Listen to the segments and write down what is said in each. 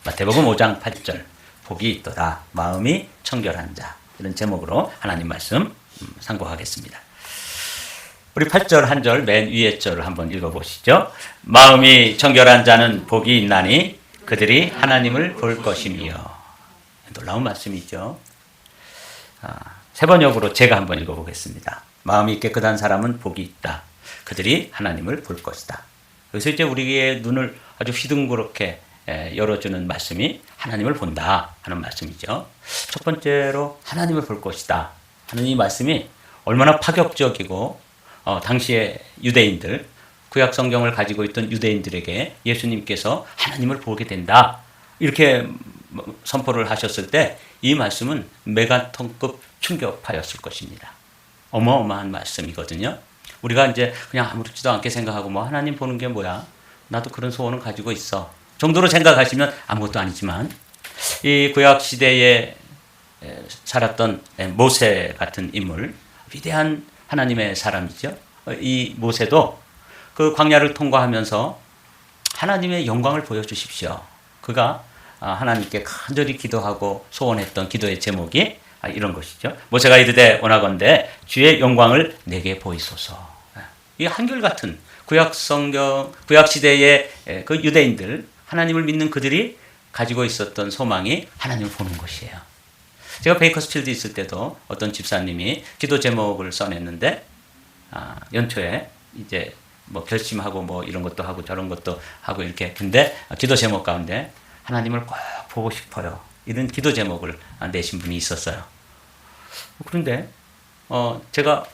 마태복음 5장 8절 복이 있도다 마음이 청결한 자, 이런 제목으로 하나님 말씀 상고하겠습니다. 우리 8절 한 절 맨 위에 절을 한번 읽어보시죠. 마음이 청결한 자는 복이 있나니 그들이 하나님을 볼 것이며. 놀라운 말씀이죠. 세 번역으로 제가 한번 읽어보겠습니다. 마음이 깨끗한 사람은 복이 있다. 그들이 하나님을 볼 것이다. 그래서 이제 우리의 눈을 아주 휘둥그렇게 열어주는 말씀이 하나님을 본다 하는 말씀이죠. 첫 번째로 하나님을 볼 것이다 하는 이 말씀이 얼마나 파격적이고 당시의 유대인들, 구약 성경을 가지고 있던 유대인들에게 예수님께서 하나님을 보게 된다 이렇게 선포를 하셨을 때 이 말씀은 메가톤급 충격파였을 것입니다. 어마어마한 말씀이거든요. 우리가 이제 그냥 아무렇지도 않게 생각하고 뭐 하나님 보는 게 뭐야? 나도 그런 소원을 가지고 있어 정도로 생각하시면 아무것도 아니지만 이 구약 시대에 살았던 모세 같은 인물, 위대한 하나님의 사람이죠. 이 모세도 그 광야를 통과하면서 하나님의 영광을 보여주십시오. 그가 하나님께 간절히 기도하고 소원했던 기도의 제목이 이런 것이죠. 모세가 이르되 원하건대 주의 영광을 내게 보이소서. 이 한결같은 구약 성경, 구약 시대의 그 유대인들, 하나님을 믿는 그들이 가지고 있었던 소망이 하나님을 보는 것이에요. 제가 베이커스필드 있을 때도 어떤 집사님이 기도 제목을 써냈는데 연초에 이제 뭐 결심하고 뭐 이런 것도 하고 저런 것도 하고 이렇게, 근데 기도 제목 가운데 하나님을 꼭 보고 싶어요 이런 기도 제목을 내신 분이 있었어요. 그런데 제가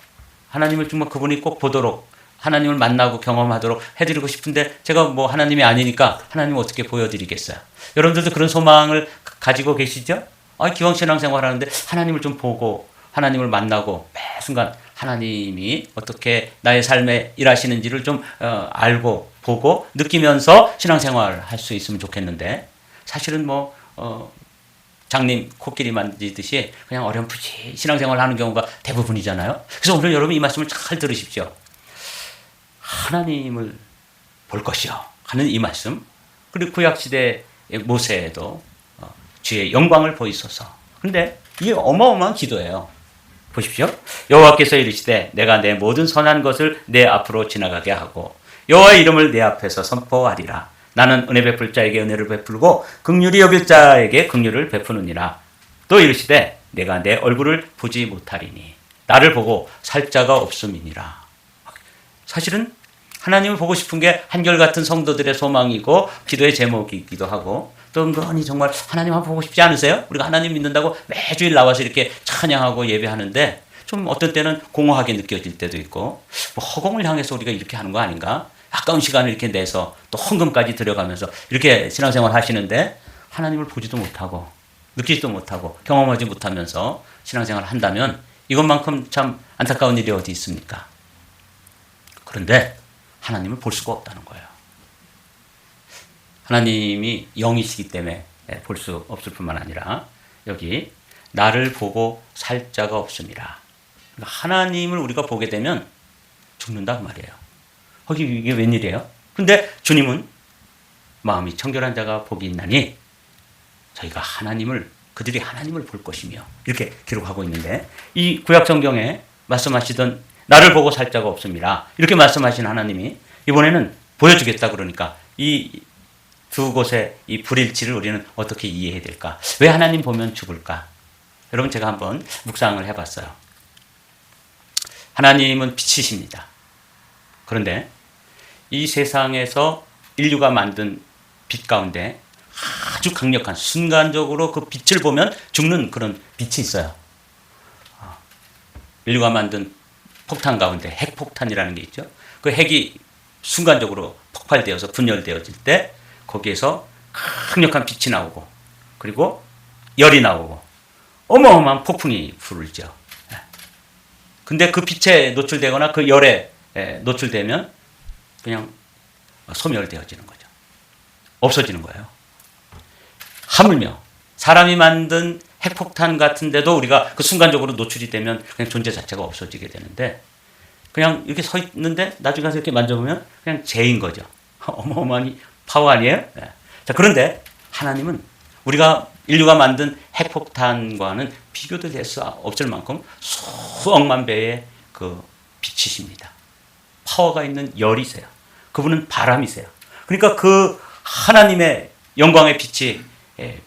하나님을 정말 그분이 꼭 보도록, 하나님을 만나고 경험하도록 해드리고 싶은데 제가 뭐 하나님이 아니니까 하나님을 어떻게 보여드리겠어요. 여러분들도 그런 소망을 가지고 계시죠? 기왕 신앙생활 하는데 하나님을 좀 보고 하나님을 만나고 매 순간 하나님이 어떻게 나의 삶에 일하시는지를 좀 알고 보고 느끼면서 신앙생활 할 수 있으면 좋겠는데, 사실은 뭐 장님 코끼리 만지듯이 그냥 어렴풋이 신앙생활 하는 경우가 대부분이잖아요. 그래서 오늘 여러분 이 말씀을 잘 들으십시오. 하나님을 볼 것이요 하는 이 말씀, 그리고 구약시대 모세에도 주의 영광을 보이소서. 그런데 이게 어마어마한 기도예요. 보십시오. 여호와께서 이르시되 내가 내 모든 선한 것을 내 앞으로 지나가게 하고 여호와의 이름을 내 앞에서 선포하리라. 나는 은혜 베풀 자에게 은혜를 베풀고 긍휼히 여길 자에게 긍휼을 베푸느니라. 또 이르시되 내가 내 얼굴을 보지 못하리니 나를 보고 살 자가 없음이니라. 사실은 하나님을 보고 싶은 게 한결같은 성도들의 소망이고 기도의 제목이기도 하고, 또 은근히 정말 하나님 한번 보고 싶지 않으세요? 우리가 하나님 믿는다고 매주일 나와서 이렇게 찬양하고 예배하는데 좀 어떤 때는 공허하게 느껴질 때도 있고, 뭐 허공을 향해서 우리가 이렇게 하는 거 아닌가? 아까운 시간을 이렇게 내서 또 헌금까지 들여가면서 이렇게 신앙생활 하시는데 하나님을 보지도 못하고 느끼지도 못하고 경험하지 못하면서 신앙생활을 한다면 이것만큼 참 안타까운 일이 어디 있습니까? 그런데 하나님을 볼 수가 없다는 거예요. 하나님이 영이시기 때문에 볼 수 없을 뿐만 아니라 여기 나를 보고 살 자가 없음이라. 하나님을 우리가 보게 되면 죽는다 그 말이에요. 거기 이게 웬일이에요? 근데 주님은 마음이 청결한 자가 복이 있나니 저희가 그들이 하나님을 볼 것이며 이렇게 기록하고 있는데, 이 구약 성경에 말씀하시던 나를 보고 살 자가 없음이라 이렇게 말씀하신 하나님이 이번에는 보여주겠다 그러니까 이 두 곳의 이 불일치를 우리는 어떻게 이해해야 될까? 왜 하나님 보면 죽을까? 여러분 제가 한번 묵상을 해봤어요. 하나님은 빛이십니다. 그런데 이 세상에서 인류가 만든 빛 가운데 아주 강력한 순간적으로 그 빛을 보면 죽는 그런 빛이 있어요. 인류가 만든 폭탄 가운데 핵폭탄이라는 게 있죠. 그 핵이 순간적으로 폭발되어서 분열되어질 때 거기에서 강력한 빛이 나오고 그리고 열이 나오고 어마어마한 폭풍이 불죠. 근데 그 빛에 노출되거나 그 열에 노출되면 그냥 소멸되어지는 거죠. 없어지는 거예요. 하물며 사람이 만든 핵폭탄 같은데도 우리가 그 순간적으로 노출이 되면 그냥 존재 자체가 없어지게 되는데, 그냥 이렇게 서 있는데 나중에 가서 이렇게 만져보면 그냥 재인 거죠. 어마어마한 파워 아니에요? 자, 그런데 하나님은 우리가 인류가 만든 핵폭탄과는 비교도 될 수 없을 만큼 수억만 배의 그 빛이십니다. 파워가 있는 열이세요. 그분은 바람이세요. 그러니까 그 하나님의 영광의 빛이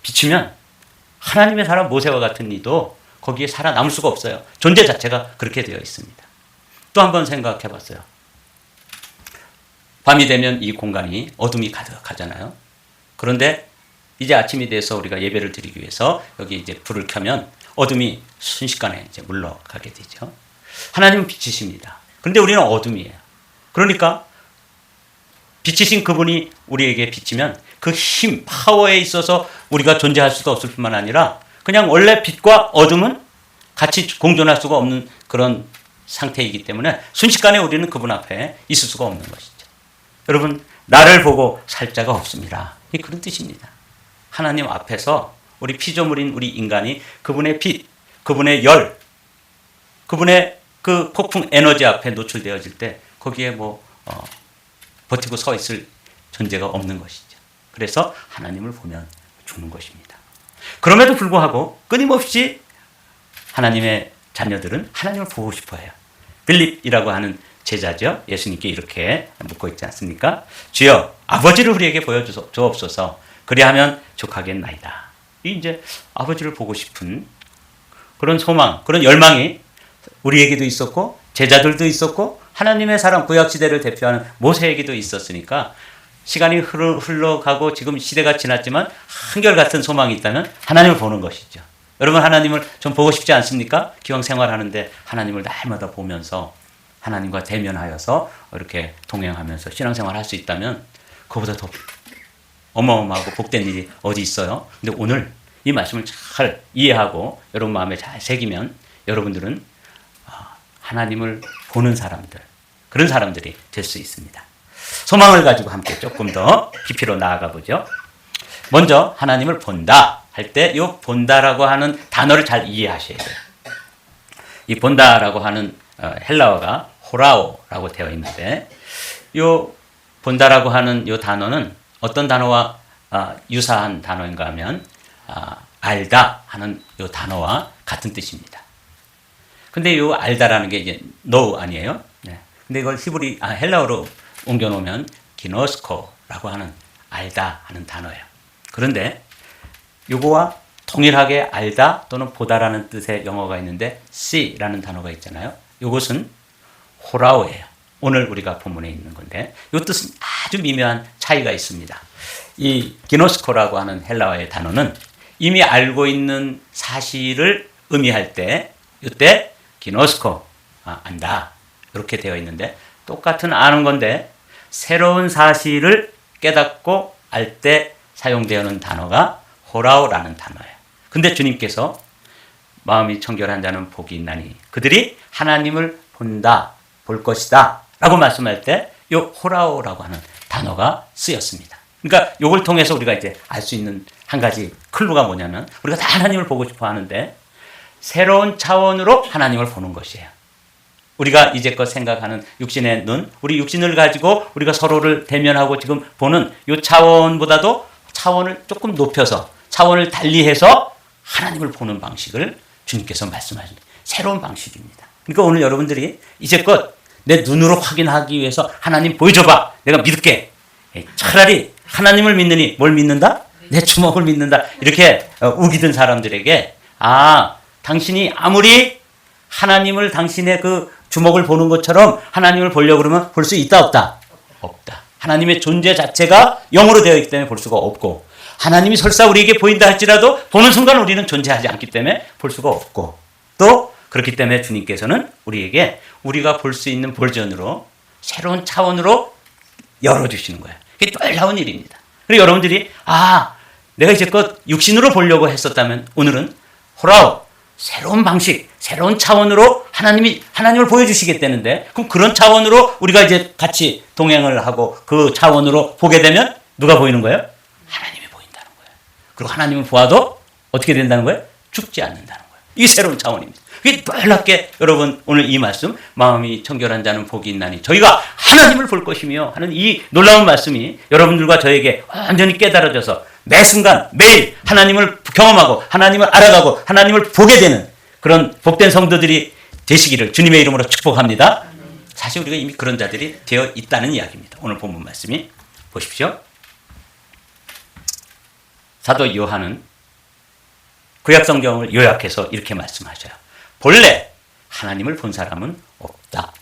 비추면 하나님의 사람 모세와 같은 이도 거기에 살아남을 수가 없어요. 존재 자체가 그렇게 되어 있습니다. 또 한 번 생각해 봤어요. 밤이 되면 이 공간이 어둠이 가득하잖아요. 그런데 이제 아침이 돼서 우리가 예배를 드리기 위해서 여기 이제 불을 켜면 어둠이 순식간에 이제 물러가게 되죠. 하나님은 빛이십니다. 그런데 우리는 어둠이에요. 그러니까 빛이신 그분이 우리에게 비치면 그 힘, 파워에 있어서 우리가 존재할 수도 없을 뿐만 아니라 그냥 원래 빛과 어둠은 같이 공존할 수가 없는 그런 상태이기 때문에 순식간에 우리는 그분 앞에 있을 수가 없는 것이죠. 여러분, 나를 보고 살 자가 없습니다. 그런 뜻입니다. 하나님 앞에서 우리 피조물인 우리 인간이 그분의 빛, 그분의 열, 그분의 그 폭풍 에너지 앞에 노출되어질 때 거기에 버티고 서 있을 존재가 없는 것이죠. 그래서 하나님을 보면 죽는 것입니다. 그럼에도 불구하고 끊임없이 하나님의 자녀들은 하나님을 보고 싶어 해요. 빌립이라고 하는 제자죠. 예수님께 이렇게 묻고 있지 않습니까? 주여, 아버지를 우리에게 보여주옵소서. 그리하면 족하겠나이다. 이 이제 아버지를 보고 싶은 그런 소망, 그런 열망이 우리에게도 있었고 제자들도 있었고 하나님의 사람 구약시대를 대표하는 모세에게도 있었으니까 시간이 흘러가고 지금 시대가 지났지만 한결같은 소망이 있다면 하나님을 보는 것이죠. 여러분, 하나님을 좀 보고 싶지 않습니까? 기왕 생활하는데 하나님을 날마다 보면서 하나님과 대면하여서 이렇게 동행하면서 신앙생활 할 수 있다면 그보다 더 어마어마하고 복된 일이 어디 있어요? 근데 오늘 이 말씀을 잘 이해하고 여러분 마음에 잘 새기면 여러분들은 하나님을 보는 사람들, 그런 사람들이 될 수 있습니다. 소망을 가지고 함께 조금 더 깊이로 나아가 보죠. 먼저 하나님을 본다 할 때 이 본다라고 하는 단어를 잘 이해하셔야 돼요. 이 본다라고 하는 헬라어가 호라오라고 되어 있는데 이 본다라고 하는 이 단어는 어떤 단어와 유사한 단어인가 하면 알다 하는 이 단어와 같은 뜻입니다. 근데 이 알다라는 게 이제 know 아니에요? 네. 근데 이걸 헬라어로 옮겨 놓으면 기노스코라고 하는 알다 하는 단어예요. 그런데 이거와 동일하게 알다 또는 보다라는 뜻의 영어가 있는데 see라는 단어가 있잖아요. 이것은 호라오예요. 오늘 우리가 본문에 있는 건데 이 뜻은 아주 미묘한 차이가 있습니다. 이 기노스코라고 하는 헬라어의 단어는 이미 알고 있는 사실을 의미할 때 이때 기노스코, 안다 이렇게 되어 있는데 똑같은 아는 건데 새로운 사실을 깨닫고 알 때 사용되는 단어가 호라오라는 단어예요. 근데 주님께서 마음이 청결한 자는 복이 있나니 그들이 하나님을 본다, 볼 것이다 라고 말씀할 때 이 호라오라고 하는 단어가 쓰였습니다. 그러니까 이걸 통해서 우리가 이제 알 수 있는 한 가지 클루가 뭐냐면 우리가 다 하나님을 보고 싶어 하는데 새로운 차원으로 하나님을 보는 것이에요. 우리가 이제껏 생각하는 육신의 눈, 우리 육신을 가지고 우리가 서로를 대면하고 지금 보는 이 차원보다도 차원을 조금 높여서 차원을 달리해서 하나님을 보는 방식을 주님께서 말씀하신 새로운 방식입니다. 그러니까 오늘 여러분들이 이제껏 내 눈으로 확인하기 위해서 하나님 보여줘봐. 내가 믿을게. 차라리 하나님을 믿느니 뭘 믿는다? 내 주먹을 믿는다. 이렇게 우기던 사람들에게 당신이 아무리 하나님을 당신의 그 주먹을 보는 것처럼 하나님을 보려고 그러면 볼 수 있다 없다? 없다. 하나님의 존재 자체가 영으로 되어 있기 때문에 볼 수가 없고 하나님이 설사 우리에게 보인다 할지라도 보는 순간 우리는 존재하지 않기 때문에 볼 수가 없고 또 그렇기 때문에 주님께서는 우리에게 우리가 볼 수 있는 버전으로 새로운 차원으로 열어주시는 거예요. 그게 놀라운 일입니다. 그리고 여러분들이 내가 이제껏 육신으로 보려고 했었다면 오늘은 호라오 새로운 방식, 새로운 차원으로 하나님을 보여주시겠다는데 그럼 그런 차원으로 우리가 이제 같이 동행을 하고 그 차원으로 보게 되면 누가 보이는 거예요? 하나님이 보인다는 거예요. 그리고 하나님을 보아도 어떻게 된다는 거예요? 죽지 않는다는 거예요. 이게 새로운 차원입니다. 그게 놀랍게 여러분 오늘 이 말씀 마음이 청결한 자는 복이 있나니 저희가 하나님을 볼 것이며 하는 이 놀라운 말씀이 여러분들과 저에게 완전히 깨달아져서 매 순간 매일 하나님을 경험하고 하나님을 알아가고 하나님을 보게 되는 그런 복된 성도들이 되시기를 주님의 이름으로 축복합니다. 사실 우리가 이미 그런 자들이 되어 있다는 이야기입니다. 오늘 본문 말씀이 보십시오. 사도 요한은 구약 성경을 요약해서 이렇게 말씀하셔요. 본래 하나님을 본 사람은 없다.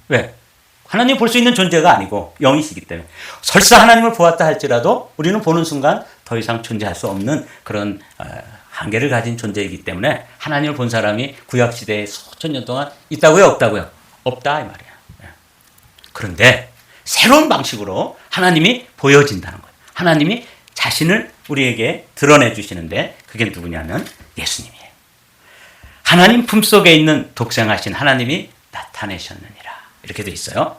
왜? 하나님 볼 수 있는 존재가 아니고 영이시기 때문에 설사 하나님을 보았다 할지라도 우리는 보는 순간 더 이상 존재할 수 없는 그런 한계를 가진 존재이기 때문에 하나님을 본 사람이 구약시대에 수천 년 동안 있다고요? 없다고요? 없다 이 말이야. 그런데 새로운 방식으로 하나님이 보여진다는 거예요. 하나님이 자신을 우리에게 드러내 주시는데 그게 누구냐면 예수님이에요. 하나님 품속에 있는 독생하신 하나님이 나타내셨느니라. 이렇게 돼 있어요.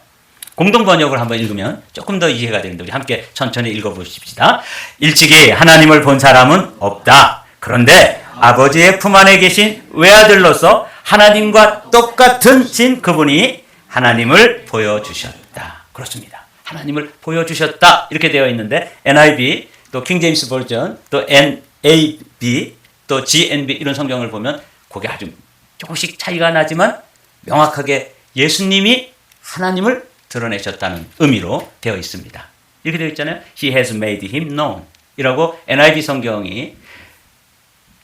공동 번역을 한번 읽으면 조금 더 이해가 되는데 우리 함께 천천히 읽어보십시다. 일찍이 하나님을 본 사람은 없다. 그런데 아버지의 품 안에 계신 외아들로서 하나님과 똑같은 신 그분이 하나님을 보여주셨다. 그렇습니다. 하나님을 보여주셨다. 이렇게 되어 있는데 NIV, 또 킹제임스 버전, 또 NAB, 또 GNB 이런 성경을 보면 그게 아주 조금씩 차이가 나지만 명확하게 예수님이 하나님을 드러내셨다는 의미로 되어 있습니다. 이렇게 되어 있잖아요. He has made him known 이라고 NIV 성경이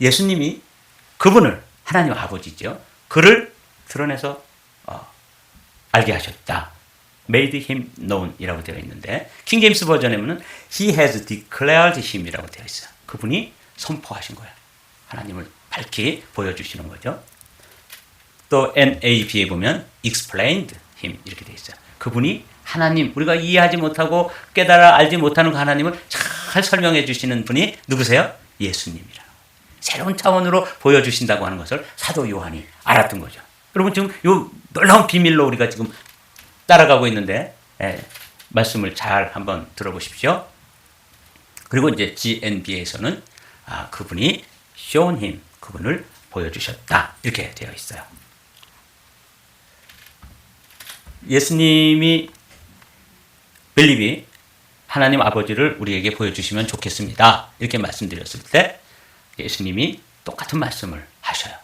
예수님이 그분을 하나님 아버지죠. 그를 드러내서 알게 하셨다. Made him known 이라고 되어 있는데 킹제임스 버전에 보면 He has declared him 이라고 되어 있어요. 그분이 선포하신 거예요. 하나님을 밝히 보여주시는 거죠. 또 NAB에 보면 explained him 이렇게 되어 있어요. 그분이 하나님, 우리가 이해하지 못하고 깨달아 알지 못하는 그 하나님을 잘 설명해 주시는 분이 누구세요? 예수님이라. 새로운 차원으로 보여주신다고 하는 것을 사도 요한이 알았던 거죠. 여러분 지금 이 놀라운 비밀로 우리가 지금 따라가고 있는데 말씀을 잘 한번 들어보십시오. 그리고 이제 GNB에서는 그분이 shown him, 그분을 보여주셨다 이렇게 되어 있어요. 예수님이 빌립이 하나님 아버지를 우리에게 보여주시면 좋겠습니다. 이렇게 말씀드렸을 때 예수님이 똑같은 말씀을 하셔요.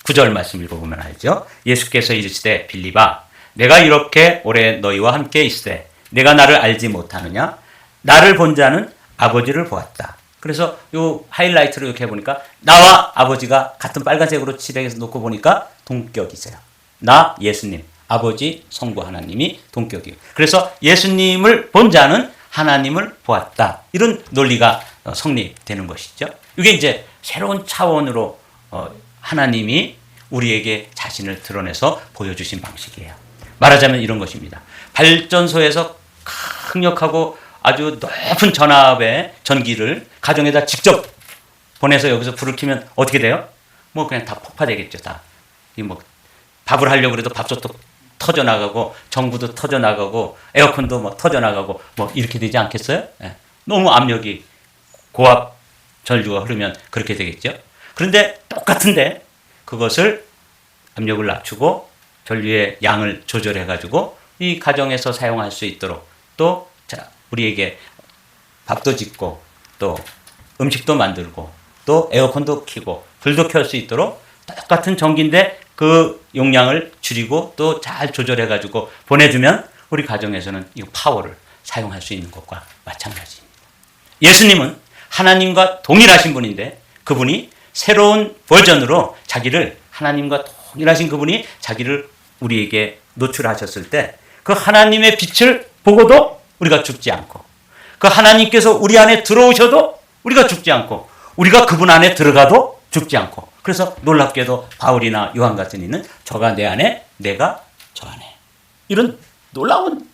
9절 말씀 읽어보면 알죠. 예수께서 이르시되 빌립아 내가 이렇게 오래 너희와 함께 있으되 내가 나를 알지 못하느냐? 나를 본 자는 아버지를 보았다. 그래서 요 하이라이트로 이렇게 해보니까 나와 아버지가 같은 빨간색으로 칠해서 놓고 보니까 동격이세요. 나 예수님, 아버지 성부 하나님이 동격이에요. 그래서 예수님을 본 자는 하나님을 보았다. 이런 논리가 성립되는 것이죠. 이게 이제 새로운 차원으로 하나님이 우리에게 자신을 드러내서 보여주신 방식이에요. 말하자면 이런 것입니다. 발전소에서 강력하고 아주 높은 전압의 전기를 가정에다 직접 보내서 여기서 불을 켜면 어떻게 돼요? 뭐 그냥 다 폭파되겠죠. 다. 뭐 밥을 하려고 해도 밥솥도 터져 나가고 전구도 터져 나가고 에어컨도 뭐 터져 나가고 뭐 이렇게 되지 않겠어요? 예. 너무 압력이 고압 전류가 흐르면 그렇게 되겠죠. 그런데 똑같은데 그것을 압력을 낮추고 전류의 양을 조절해 가지고 이 가정에서 사용할 수 있도록 또 우리에게 밥도 짓고 또 음식도 만들고 또 에어컨도 켜고 불도 켤 수 있도록 똑같은 전기인데 그 용량을 줄이고 또 잘 조절해 가지고 보내주면 우리 가정에서는 이 파워를 사용할 수 있는 것과 마찬가지입니다. 예수님은 하나님과 동일하신 분인데 그분이 새로운 버전으로 자기를 하나님과 동일하신 그분이 자기를 우리에게 노출하셨을 때 그 하나님의 빛을 보고도 우리가 죽지 않고 그 하나님께서 우리 안에 들어오셔도 우리가 죽지 않고 우리가 그분 안에 들어가도 죽지 않고 그래서 놀랍게도 바울이나 요한 같은 이는 저가 내 안에 내가 저 안에 이런 놀라운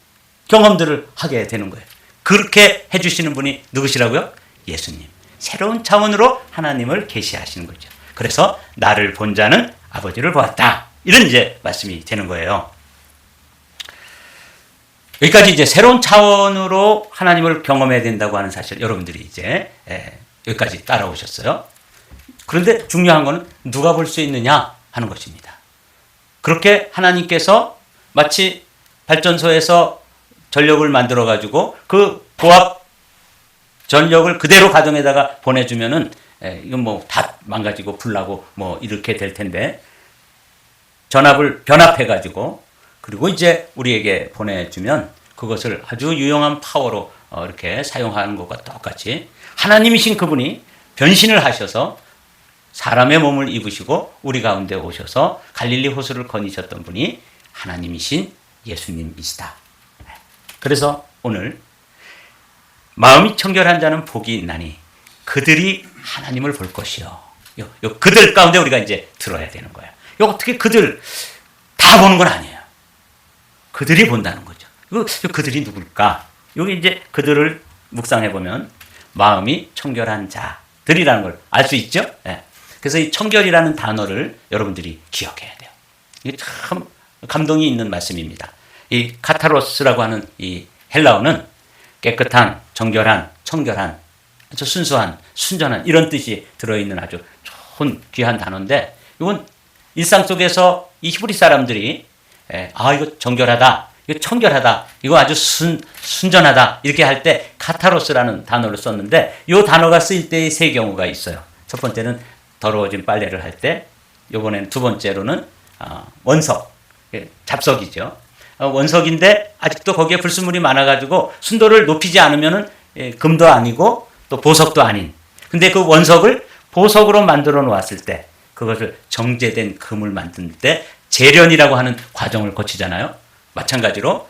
경험들을 하게 되는 거예요. 그렇게 해주시는 분이 누구시라고요? 예수님. 새로운 차원으로 하나님을 계시하시는 거죠. 그래서 나를 본 자는 아버지를 보았다. 이런 이제 말씀이 되는 거예요. 여기까지 이제 새로운 차원으로 하나님을 경험해야 된다고 하는 사실 여러분들이 이제 여기까지 따라오셨어요. 그런데 중요한 것은 누가 볼 수 있느냐 하는 것입니다. 그렇게 하나님께서 마치 발전소에서 전력을 만들어 가지고 그 고압 전력을 그대로 가정에다가 보내주면은 이건 뭐 다 망가지고 불나고 뭐 이렇게 될 텐데 전압을 변압해가지고 그리고 이제 우리에게 보내주면 그것을 아주 유용한 파워로 이렇게 사용하는 것과 똑같이 하나님이신 그분이 변신을 하셔서 사람의 몸을 입으시고 우리 가운데 오셔서 갈릴리 호수를 거니셨던 분이 하나님이신 예수님이시다. 그래서 오늘 마음이 청결한 자는 복이 있나니 그들이 하나님을 볼 것이요. 요 그들 가운데 우리가 이제 들어야 되는 거예요. 요 어떻게 그들 다 보는 건 아니에요. 그들이 본다는 거죠. 그들이 누굴까? 여기 이제 그들을 묵상해 보면 마음이 청결한 자들이라는 걸 알 수 있죠. 네. 그래서 이 청결이라는 단어를 여러분들이 기억해야 돼요. 이게 참 감동이 있는 말씀입니다. 이 카타로스라고 하는 이 헬라어는 깨끗한, 정결한, 청결한, 아주 순수한, 순전한 이런 뜻이 들어있는 아주 좋은 귀한 단어인데 이건 일상 속에서 이 히브리 사람들이 이거 정결하다, 이거 청결하다, 이거 아주 순전하다 이렇게 할 때 카타로스라는 단어를 썼는데 이 단어가 쓰일 때의 세 경우가 있어요. 첫 번째는 더러워진 빨래를 할 때, 이번에는 두 번째로는 원석, 잡석이죠. 원석인데 아직도 거기에 불순물이 많아가지고 순도를 높이지 않으면은 금도 아니고 또 보석도 아닌. 근데 그 원석을 보석으로 만들어 놓았을 때 그것을 정제된 금을 만들 때 재련이라고 하는 과정을 거치잖아요. 마찬가지로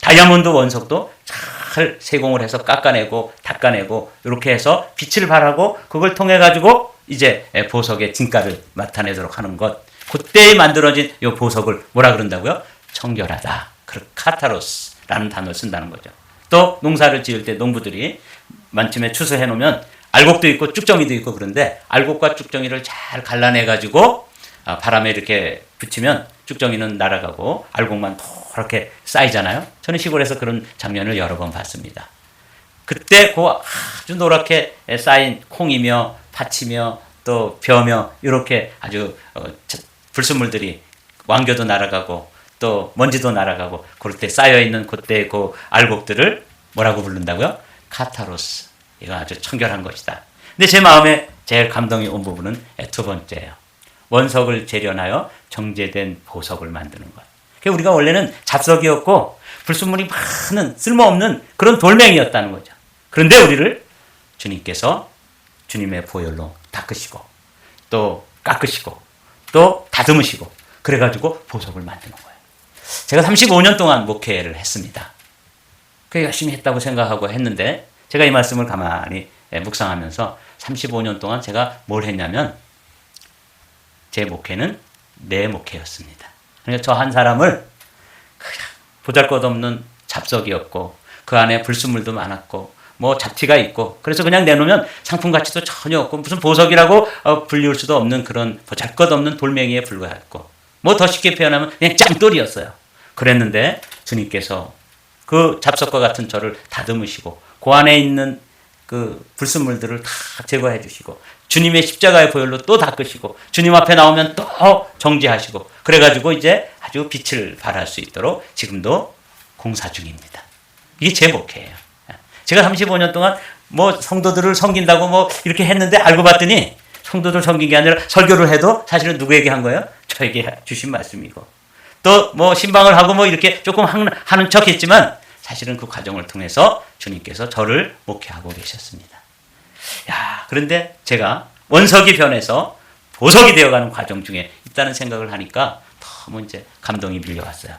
다이아몬드 원석도 잘 세공을 해서 깎아내고 닦아내고 이렇게 해서 빛을 발하고 그걸 통해 가지고 이제 보석의 진가를 나타내도록 하는 것. 그때 만들어진 이 보석을 뭐라 그런다고요? 청결하다. 카타로스라는 단어를 쓴다는 거죠. 또 농사를 지을 때 농부들이 만쯤에 추수해 놓으면 알곡도 있고 쭉정이도 있고 그런데 알곡과 쭉정이를 잘 갈라내 가지고 바람에 이렇게 붙이면 쭉정이는 날아가고 알곡만 그렇게 쌓이잖아요. 저는 시골에서 그런 장면을 여러 번 봤습니다. 그때 그 아주 노랗게 쌓인 콩이며 팥이며 또 벼며 이렇게 아주 불순물들이 왕겨도 날아가고 또 먼지도 날아가고 그럴 때 쌓여있는 그때 그 알곡들을 뭐라고 부른다고요? 카타로스. 이거 아주 청결한 것이다. 근데 제 마음에 제일 감동이 온 부분은 두 번째예요. 원석을 재련하여 정제된 보석을 만드는 것. 우리가 원래는 잡석이었고 불순물이 많은 쓸모없는 그런 돌멩이였다는 거죠. 그런데 우리를 주님께서 주님의 보혈로 닦으시고 또 깎으시고 또 다듬으시고 그래가지고 보석을 만드는 거예요. 제가 35년 동안 목회를 했습니다. 꽤 열심히 했다고 생각하고 했는데 제가 이 말씀을 가만히 묵상하면서 35년 동안 제가 뭘 했냐면 제 목회는 내 목회였습니다. 그러니까 저 한 사람을 보잘것없는 잡석이었고 그 안에 불순물도 많았고 뭐 잡티가 있고 그래서 그냥 내놓으면 상품 가치도 전혀 없고 무슨 보석이라고 불리울 수도 없는 그런 보잘것없는 돌멩이에 불과했고 뭐 더 쉽게 표현하면 그냥 짱돌이었어요. 그랬는데 주님께서 그 잡석과 같은 저를 다듬으시고 그 안에 있는 그 불순물들을 다 제거해 주시고 주님의 십자가의 보혈로 또 닦으시고 주님 앞에 나오면 또 정지하시고 그래가지고 이제 아주 빛을 발할 수 있도록 지금도 공사 중입니다. 이게 제 목회예요. 제가 35년 동안 뭐 성도들을 섬긴다고 뭐 이렇게 했는데 알고 봤더니 성도들 섬긴 게 아니라 설교를 해도 사실은 누구에게 한 거예요? 저에게 주신 말씀이고 또 뭐 신방을 하고 뭐 이렇게 조금 하는 척 했지만 사실은 그 과정을 통해서 주님께서 저를 목회하고 계셨습니다. 야, 그런데 제가 원석이 변해서 보석이 되어가는 과정 중에 있다는 생각을 하니까 너무 이제 감동이 밀려왔어요.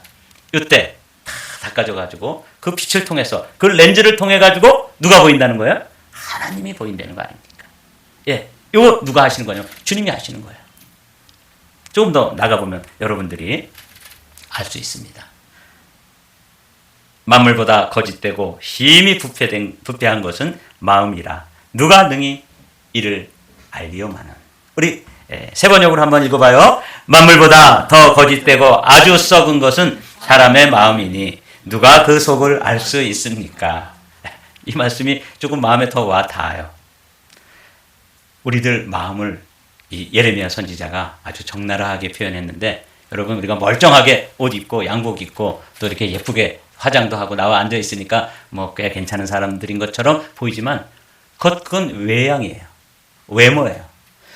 이때 다 닦아져가지고 그 빛을 통해서 그 렌즈를 통해가지고 누가 보인다는 거예요? 하나님이 보인다는 거 아닙니까? 예, 이거 누가 하시는 거냐? 주님이 하시는 거예요. 조금 더 나가보면 여러분들이 알 수 있습니다. 만물보다 거짓되고 힘이 부패한 것은 마음이라 누가 능히 이를 알리오마는. 우리 세 번역으로 한번 읽어봐요. 만물보다 더 거짓되고 아주 썩은 것은 사람의 마음이니 누가 그 속을 알 수 있습니까? 이 말씀이 조금 마음에 더 와 닿아요. 우리들 마음을 이 예레미야 선지자가 아주 적나라하게 표현했는데 여러분 우리가 멀쩡하게 옷 입고 양복 입고 또 이렇게 예쁘게 화장도 하고 나와 앉아 있으니까 뭐 꽤 괜찮은 사람들인 것처럼 보이지만 그건 외양이에요. 외모예요.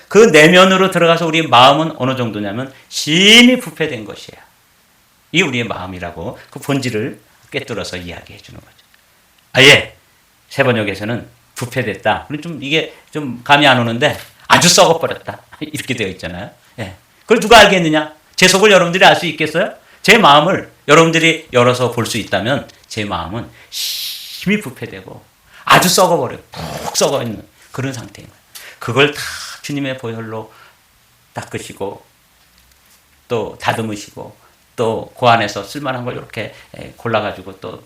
그 내면으로 들어가서 우리 마음은 어느 정도냐면 심히 부패된 것이에요. 이게 우리의 마음이라고 그 본질을 꿰뚫어서 이야기해 주는 거죠. 아예 세번역에서는 부패됐다. 이게 좀 감이 안 오는데 아주 썩어버렸다. 이렇게 되어 있잖아요. 예. 그걸 누가 알겠느냐? 제 속을 여러분들이 알 수 있겠어요? 제 마음을 여러분들이 열어서 볼 수 있다면 제 마음은 심히 부패되고 아주 썩어버려요. 푹 썩어있는 그런 상태인 거예요. 그걸 다 주님의 보혈로 닦으시고 또 다듬으시고 또 그 안에서 쓸만한 걸 이렇게 골라가지고 또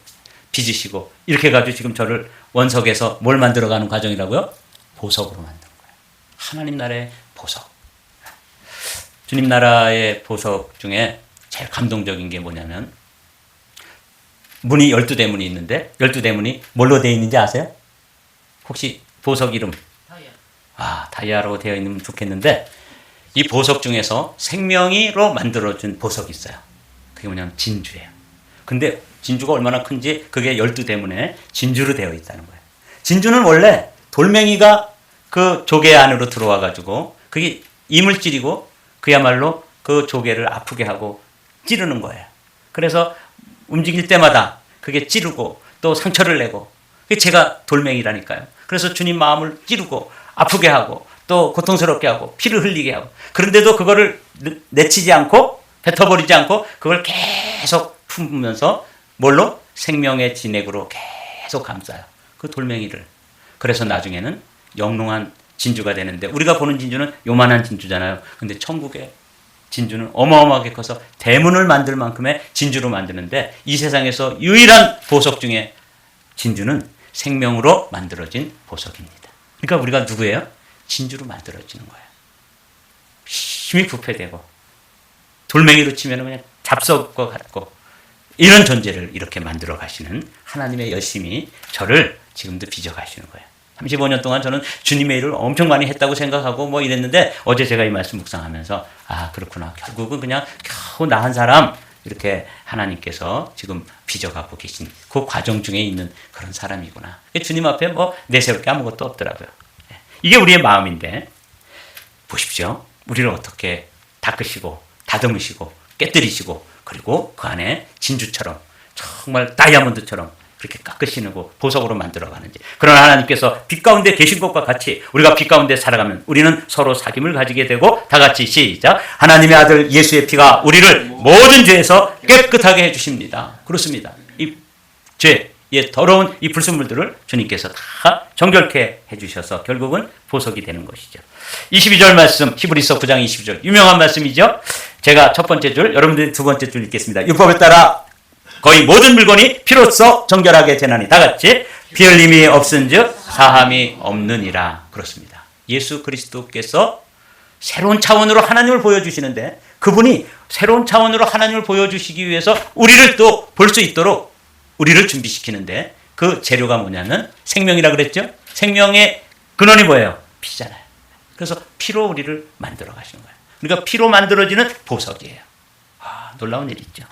빚으시고 이렇게 해가지고 지금 저를 원석에서 뭘 만들어가는 과정이라고요? 보석으로 만드는 거예요. 하나님 나라의 보석. 주님 나라의 보석 중에 제일 감동적인 게 뭐냐면 문이 12대문이 있는데 12대문이 뭘로 되어 있는지 아세요? 혹시 보석 이름? 다이아로 되어 있으면 좋겠는데 이 보석 중에서 생명이로 만들어진 보석이 있어요. 그게 뭐냐면 진주예요. 근데 진주가 얼마나 큰지 그게 12대문에 진주로 되어 있다는 거예요. 진주는 원래 돌멩이가 그 조개 안으로 들어와 가지고 그게 이물질이고 그야말로 그 조개를 아프게 하고 찌르는 거예요. 그래서 움직일 때마다 그게 찌르고 또 상처를 내고 그게 제가 돌멩이라니까요. 그래서 주님 마음을 찌르고 아프게 하고 또 고통스럽게 하고 피를 흘리게 하고 그런데도 그거를 내치지 않고 뱉어버리지 않고 그걸 계속 품으면서 뭘로? 생명의 진액으로 계속 감싸요. 그 돌멩이를. 그래서 나중에는 영롱한 진주가 되는데 우리가 보는 진주는 요만한 진주잖아요. 근데 천국의 진주는 어마어마하게 커서 대문을 만들 만큼의 진주로 만드는데 이 세상에서 유일한 보석 중에 진주는 생명으로 만들어진 보석입니다. 그러니까 우리가 누구예요? 진주로 만들어지는 거예요. 힘이 부패되고 돌멩이로 치면 그냥 잡석과 같고 이런 존재를 이렇게 만들어 가시는 하나님의 열심이 저를 지금도 빚어가시는 거예요. 35년 동안 저는 주님의 일을 엄청 많이 했다고 생각하고 뭐 이랬는데 어제 제가 이 말씀 묵상하면서 그렇구나. 결국은 그냥 겨우 나 한 사람 이렇게 하나님께서 지금 빚어가고 계신 그 과정 중에 있는 그런 사람이구나. 주님 앞에 뭐 내세울 게 아무것도 없더라고요. 이게 우리의 마음인데 보십시오. 우리를 어떻게 닦으시고 다듬으시고 깨뜨리시고 그리고 그 안에 진주처럼 정말 다이아몬드처럼 그렇게 깎으시고 보석으로 만들어가는지. 그러나 하나님께서 빛 가운데 계신 것과 같이 우리가 빛 가운데 살아가면 우리는 서로 사귐을 가지게 되고 다 같이 시작. 하나님의 아들 예수의 피가 우리를 모든 죄에서 깨끗하게 해주십니다. 그렇습니다. 이 죄의 더러운 이 불순물들을 주님께서 다 정결케 해주셔서 결국은 보석이 되는 것이죠. 22절 말씀 히브리서 9장 22절 유명한 말씀이죠. 제가 첫 번째 줄 여러분들이 두 번째 줄 읽겠습니다. 율법에 따라 거의 모든 물건이 피로써 정결하게 되나니 다 같이 피 흘림이 없은즉 사함이 없느니라. 그렇습니다. 예수 그리스도께서 새로운 차원으로 하나님을 보여주시는데 그분이 새로운 차원으로 하나님을 보여주시기 위해서 우리를 또 볼 수 있도록 우리를 준비시키는데 그 재료가 뭐냐면 생명이라 그랬죠. 생명의 근원이 뭐예요? 피잖아요. 그래서 피로 우리를 만들어 가시는 거예요. 그러니까 피로 만들어지는 보석이에요. 놀라운 일이 있죠.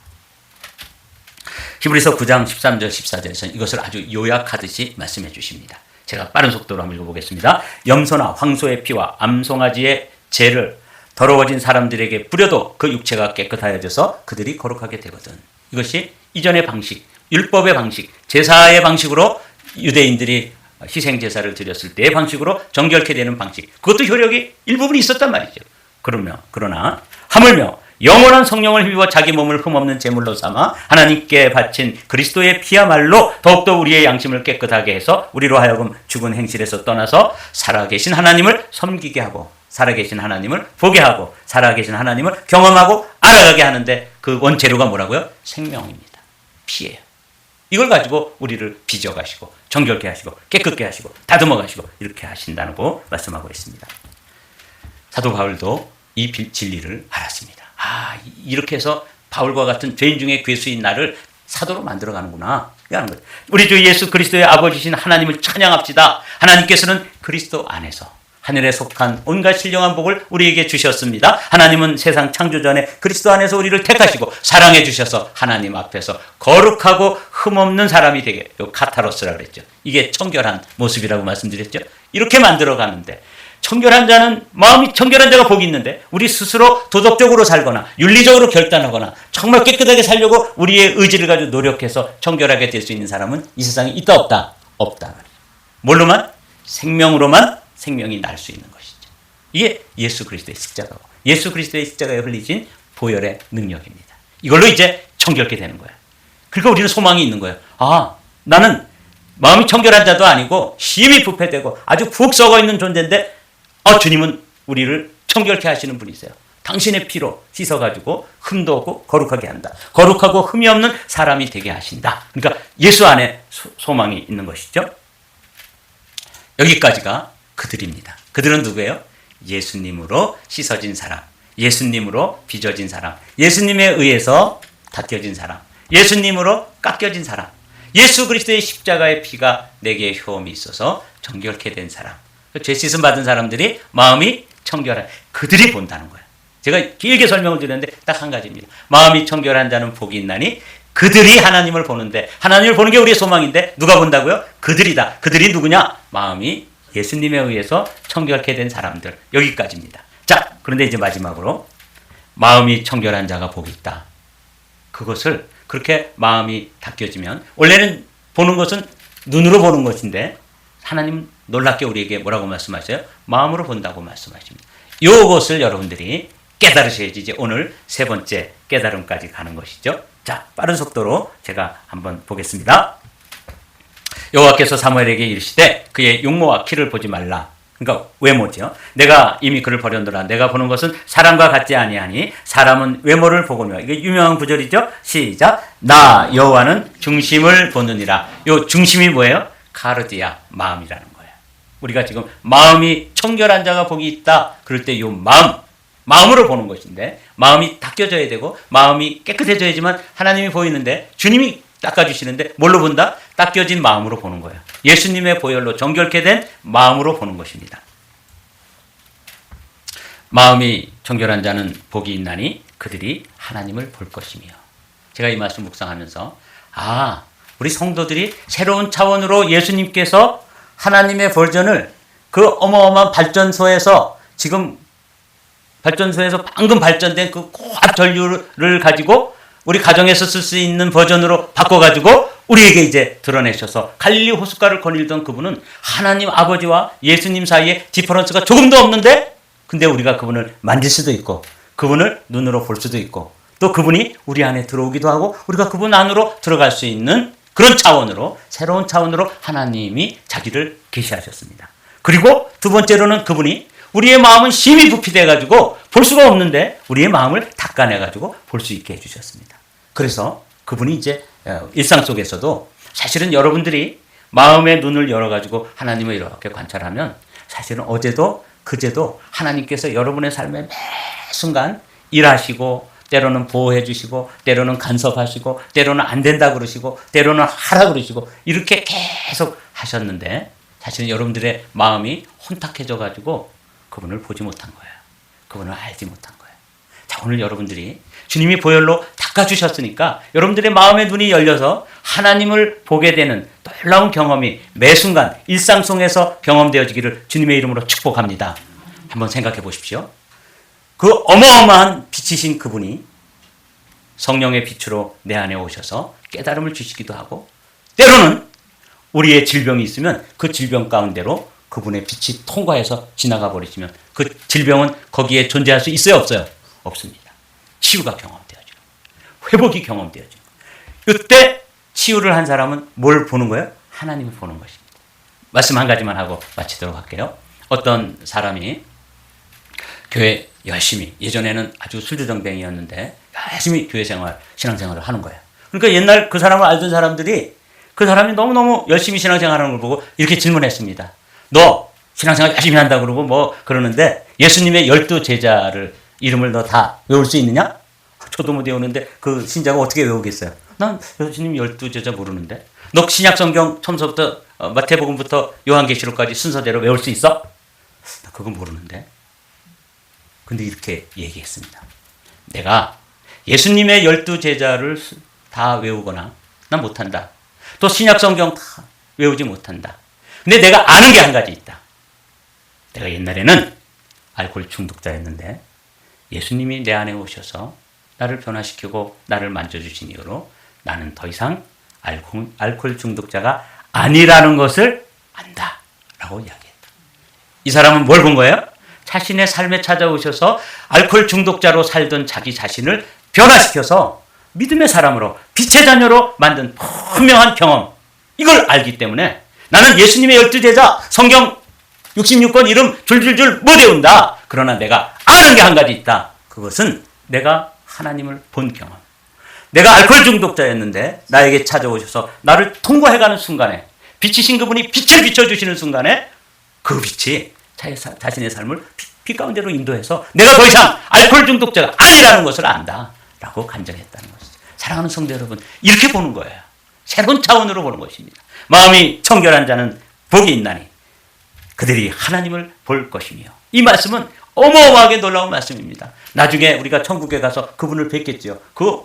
히브리서 9장 13절 14절에서는 이것을 아주 요약하듯이 말씀해 주십니다. 제가 빠른 속도로 한번 읽어보겠습니다. 염소나 황소의 피와 암송아지의 죄를 더러워진 사람들에게 뿌려도 그 육체가 깨끗하여져서 그들이 거룩하게 되거든. 이것이 이전의 방식, 율법의 방식, 제사의 방식으로 유대인들이 희생제사를 드렸을 때의 방식으로 정결케 되는 방식. 그것도 효력이 일부분 있었단 말이죠. 그러나 하물며 영원한 성령을 힘입어 자기 몸을 흠없는 제물로 삼아 하나님께 바친 그리스도의 피야말로 더욱더 우리의 양심을 깨끗하게 해서 우리로 하여금 죽은 행실에서 떠나서 살아계신 하나님을 섬기게 하고 살아계신 하나님을 보게 하고 살아계신 하나님을 경험하고 알아가게 하는데 그 원재료가 뭐라고요? 생명입니다. 피예요. 이걸 가지고 우리를 빚어가시고 정결케 하시고 깨끗게 하시고 다듬어 가시고 이렇게 하신다고 말씀하고 있습니다. 사도 바울도 이 진리를 알았습니다. 이렇게 해서 바울과 같은 죄인 중에 괴수인 나를 사도로 만들어가는구나. 이라는 거죠. 우리 주 예수 그리스도의 아버지신 하나님을 찬양합시다. 하나님께서는 그리스도 안에서 하늘에 속한 온갖 신령한 복을 우리에게 주셨습니다. 하나님은 세상 창조 전에 그리스도 안에서 우리를 택하시고 사랑해 주셔서 하나님 앞에서 거룩하고 흠없는 사람이 되게, 요 카타로스라 그랬죠. 이게 청결한 모습이라고 말씀드렸죠. 이렇게 만들어 가는데, 청결한 자는, 마음이 청결한 자가 복이 있는데, 우리 스스로 도덕적으로 살거나 윤리적으로 결단하거나 정말 깨끗하게 살려고 우리의 의지를 가지고 노력해서 청결하게 될 수 있는 사람은 이 세상에 있다 없다? 없다. 뭘로만? 생명으로만 생명이 날 수 있는 것이죠. 이게 예수 그리스도의 십자가고, 예수 그리스도의 십자가에 흘리신 보혈의 능력입니다. 이걸로 이제 청결케 되는 거예요. 그러니까 우리는 소망이 있는 거예요. 아, 나는 마음이 청결한 자도 아니고 심히 부패되고 아주 푹 썩어 있는 존재인데, 주님은 우리를 청결케 하시는 분이세요. 당신의 피로 씻어가지고 흠도 없고 거룩하게 한다. 거룩하고 흠이 없는 사람이 되게 하신다. 그러니까 예수 안에 소망이 있는 것이죠. 여기까지가 그들입니다. 그들은 누구예요? 예수님으로 씻어진 사람, 예수님으로 빚어진 사람, 예수님에 의해서 닦여진 사람, 예수님으로 깎여진 사람, 예수 그리스도의 십자가의 피가 내게 효험이 있어서 정결케 된 사람, 죄 씻음 받은 사람들이 마음이 청결한, 그들이 본다는 거예요. 제가 길게 설명을 드렸는데 딱 한 가지입니다. 마음이 청결한 자는 복이 있나니 그들이 하나님을 보는데, 하나님을 보는 게 우리의 소망인데 누가 본다고요? 그들이다. 그들이 누구냐? 마음이 예수님에 의해서 청결케 된 사람들. 여기까지입니다. 자, 그런데 이제 마지막으로 마음이 청결한 자가 복이 있다. 그것을 그렇게 마음이 닦여지면, 원래는 보는 것은 눈으로 보는 것인데 하나님 놀랍게 우리에게 뭐라고 말씀하셔요? 마음으로 본다고 말씀하십니다. 이것을 여러분들이 깨달으셔야지 이제 오늘 세 번째 깨달음까지 가는 것이죠. 자, 빠른 속도로 제가 한번 보겠습니다. 여호와께서 사무엘에게 이르시되 그의 용모와 키를 보지 말라. 그러니까 외모죠. 내가 이미 그를 버렸노라. 내가 보는 것은 사람과 같지 아니하니 사람은 외모를 보거니와. 이게 유명한 구절이죠. 시작. 나 여호와는 중심을 보느니라. 요 중심이 뭐예요? 카르디아, 마음이라는 거예요. 우리가 지금 마음이 청결한 자가 복이 있다. 그럴 때 요 마음으로 보는 것인데, 마음이 닦여져야 되고 마음이 깨끗해져야지만 하나님이 보이는데, 주님이 닦아주시는데 뭘로 본다? 닦여진 마음으로 보는 거예요. 예수님의 보혈로 정결케 된 마음으로 보는 것입니다. 마음이 청결한 자는 복이 있나니 그들이 하나님을 볼 것이며. 제가 이 말씀 묵상하면서 우리 성도들이 새로운 차원으로 예수님께서 하나님의 버전을 그 어마어마한 발전소에서, 지금 발전소에서 방금 발전된 그 고압 전류를 가지고 우리 가정에서 쓸 수 있는 버전으로 바꿔가지고 우리에게 이제 드러내셔서, 갈릴리 호숫가를 거닐던 그분은 하나님 아버지와 예수님 사이에 디퍼런스가 조금도 없는데, 근데 우리가 그분을 만질 수도 있고 그분을 눈으로 볼 수도 있고 또 그분이 우리 안에 들어오기도 하고 우리가 그분 안으로 들어갈 수 있는 그런 차원으로, 새로운 차원으로 하나님이 자기를 계시하셨습니다. 그리고 두 번째로는 그분이 우리의 마음은 심히 부피돼가지고 볼 수가 없는데 우리의 마음을 닦아내가지고 볼 수 있게 해주셨습니다. 그래서 그분이 이제 일상 속에서도, 사실은 여러분들이 마음의 눈을 열어가지고 하나님을 이렇게 관찰하면 사실은 어제도 그제도 하나님께서 여러분의 삶에 매 순간 일하시고, 때로는 보호해 주시고, 때로는 간섭하시고, 때로는 안 된다 그러시고, 때로는 하라 그러시고, 이렇게 계속 하셨는데 사실은 여러분들의 마음이 혼탁해져 가지고 그분을 보지 못한 거예요. 그분을 알지 못한 거예요. 자, 오늘 여러분들이 주님이 보혈로 닦아주셨으니까 여러분들의 마음의 눈이 열려서 하나님을 보게 되는 놀라운 경험이 매 순간 일상 속에서 경험되어지기를 주님의 이름으로 축복합니다. 한번 생각해 보십시오. 그 어마어마한 빛이신 그분이 성령의 빛으로 내 안에 오셔서 깨달음을 주시기도 하고, 때로는 우리의 질병이 있으면 그 질병 가운데로 그분의 빛이 통과해서 지나가 버리시면 그 질병은 거기에 존재할 수 있어요, 없어요? 없습니다. 치유가 경험되어지고 회복이 경험되어지고, 이때 치유를 한 사람은 뭘 보는 거예요? 하나님을 보는 것입니다. 말씀 한 가지만 하고 마치도록 할게요. 어떤 사람이 교회 열심히, 예전에는 아주 술주정뱅이였는데 열심히 교회 생활, 신앙생활을 하는 거예요. 그러니까 옛날 그 사람을 알던 사람들이 그 사람이 너무너무 열심히 신앙생활하는 걸 보고 이렇게 질문했습니다. 너 신앙생활 열심히 한다 그러고 뭐 그러는데 예수님의 12제자를 이름을 너 다 외울 수 있느냐? 저도 못 외우는데 그 신자가 어떻게 외우겠어요? 난 예수님 12제자 모르는데. 너 신약성경 처음부터 마태복음부터 요한계시록까지 순서대로 외울 수 있어? 나 그거 모르는데. 근데 이렇게 얘기했습니다. 내가 예수님의 12제자를 다 외우거나 난 못한다. 또 신약 성경 다 외우지 못한다. 근데 내가 아는 게 한 가지 있다. 내가 옛날에는 알코올 중독자였는데 예수님이 내 안에 오셔서 나를 변화시키고 나를 만져주신 이후로 나는 더 이상 알코올 중독자가 아니라는 것을 안다. 라고 이야기했다. 이 사람은 뭘 본 거예요? 자신의 삶에 찾아오셔서 알코올 중독자로 살던 자기 자신을 변화시켜서 믿음의 사람으로 빛의 자녀로 만든 분명한 경험, 이걸 알기 때문에 나는 예수님의 12제자 성경 66권 이름 줄줄줄 못 외운다. 그러나 내가 아는 게 한 가지 있다. 그것은 내가 하나님을 본 경험. 내가 알코올 중독자였는데 나에게 찾아오셔서 나를 통과해가는 순간에 빛이신 그분이 빛을 비춰주시는 순간에 그 빛이 자신의 삶을 빛 가운데로 인도해서 내가 더 이상 알코올 중독자가 아니라는 것을 안다. 라고 간증했다는 것이죠. 사랑하는 성도 여러분, 이렇게 보는 거예요. 새로운 차원으로 보는 것입니다. 마음이 청결한 자는 복이 있나니 그들이 하나님을 볼 것이며, 이 말씀은 어마어마하게 놀라운 말씀입니다. 나중에 우리가 천국에 가서 그분을 뵙겠지요. 그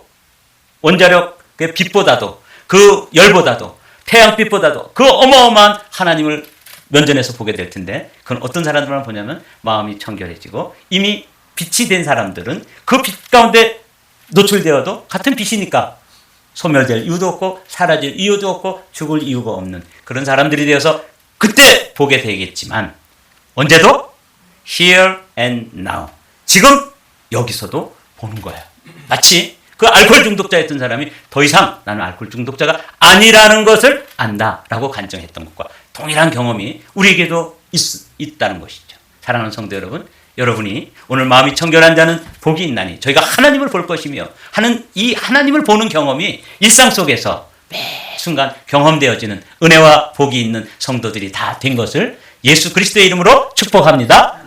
원자력의 빛보다도, 그 열보다도, 태양빛보다도 그 어마어마한 하나님을 면전에서 보게 될 텐데, 그건 어떤 사람들만 보냐면 마음이 청결해지고 이미 빛이 된 사람들은 그 빛 가운데 노출되어도 같은 빛이니까 소멸될 이유도 없고 사라질 이유도 없고 죽을 이유가 없는 그런 사람들이 되어서 그때 보게 되겠지만, 언제도 here and now, 지금 여기서도 보는 거예요. 마치 그 알코올 중독자였던 사람이 더 이상 나는 알코올 중독자가 아니라는 것을 안다라고 간증했던 것과 동일한 경험이 우리에게도 있다는 것이죠. 사랑하는 성도 여러분, 여러분이 오늘 마음이 청결한 자는 복이 있나니 저희가 하나님을 볼 것이며 하는 이 하나님을 보는 경험이 일상 속에서 매 순간 경험되어지는 은혜와 복이 있는 성도들이 다 된 것을 예수 그리스도의 이름으로 축복합니다.